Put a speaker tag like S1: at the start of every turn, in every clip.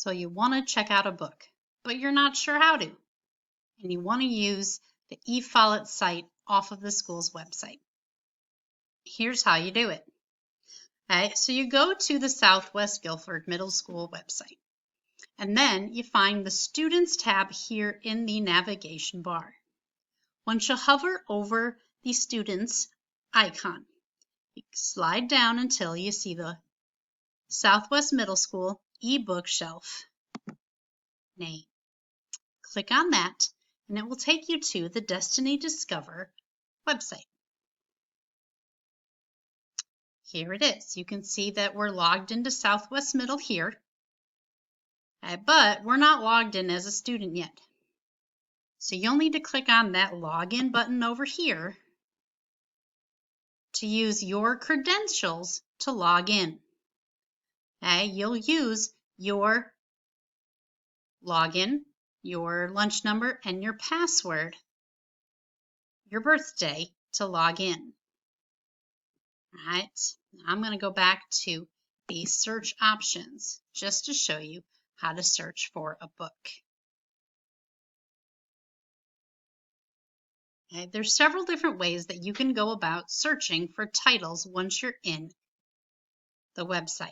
S1: So you want to check out a book, but you're not sure how to, and you want to use the eFolletts site off of the school's website. Here's how you do it. Okay, so you go to the Southwest Guilford Middle School website, and then you find the Students tab here in the navigation bar. Once you hover over the Students icon, you slide down until you see the Southwest Middle School e-bookshelf name. Click on that, and it will take you to the Destiny Discover website. Here it is. You can see that we're logged into Southwest Middle here, but we're not logged in as a student yet. So you'll need to click on that login button over here to use your credentials to log in. Okay, you'll use your login, your lunch number, and your password, your birthday, to log in. All right, I'm going to go back to the search options just to show you how to search for a book. Okay, there's several different ways that you can go about searching for titles once you're in the website.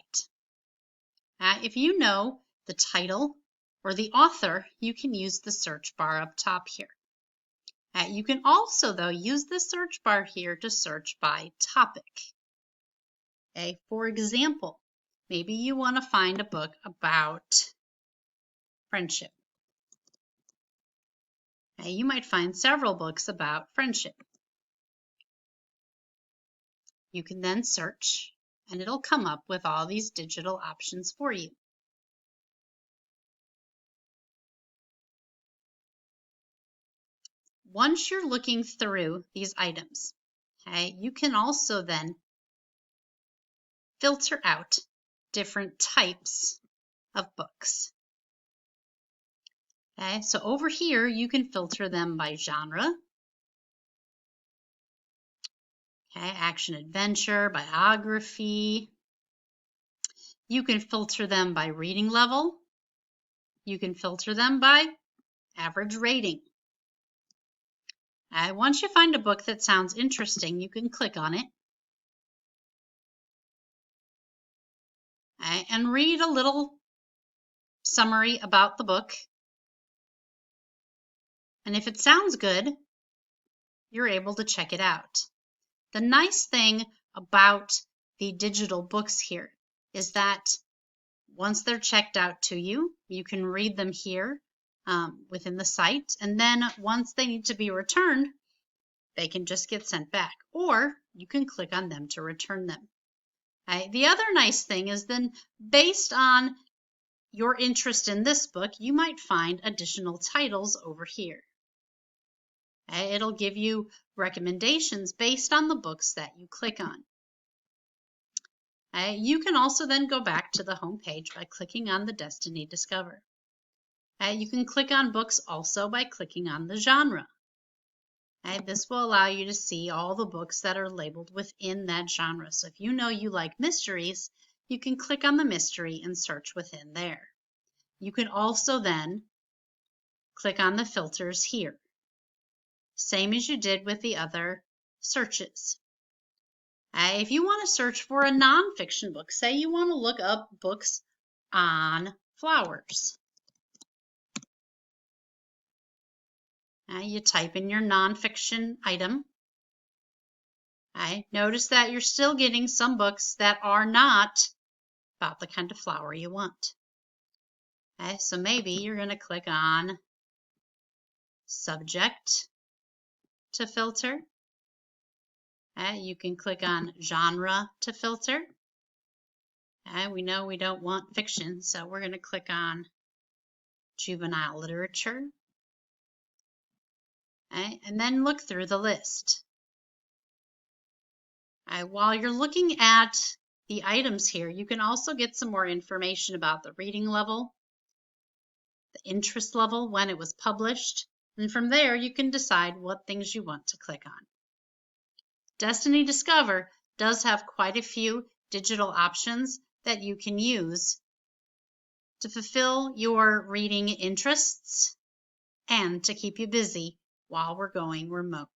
S1: If you know the title or the author, you can use the search bar up top here. You can also, though, use the search bar here to search by topic. Okay, for example, maybe you want to find a book about friendship. Okay, you might find several books about friendship. You can then search, and it'll come up with all these digital options for you. Once you're looking through these items, okay, you can also then filter out different types of books. Okay, so over here you can filter them by genre, okay, action adventure, biography. You can filter them by reading level. You can filter them by average rating. Once you find a book that sounds interesting, you can click on it and read a little summary about the book. And if it sounds good, you're able to check it out. The nice thing about the digital books here is that once they're checked out to you, you can read them here within the site. And then once they need to be returned, they can just get sent back, or you can click on them to return them. The other nice thing is then based on your interest in this book, you might find additional titles over here. It'll give you recommendations based on the books that you click on. You can also then go back to the home page by clicking on the Destiny Discover. You can click on books also by clicking on the genre. This will allow you to see all the books that are labeled within that genre. So if you know you like mysteries, you can click on the mystery and search within there. You can also then click on the filters here, same as you did with the other searches. If you want to search for a nonfiction book, say you want to look up books on flowers, you type in your nonfiction item. Notice that you're still getting some books that are not about the kind of flower you want. So maybe you're going to click on subject to filter. You can click on genre to filter. We know we don't want fiction, so we're going to click on juvenile literature. And then look through the list. While you're looking at the items here, you can also get some more information about the reading level, the interest level, when it was published, and from there you can decide what things you want to click on. Destiny Discover does have quite a few digital options that you can use to fulfill your reading interests and to keep you busy while we're going remote.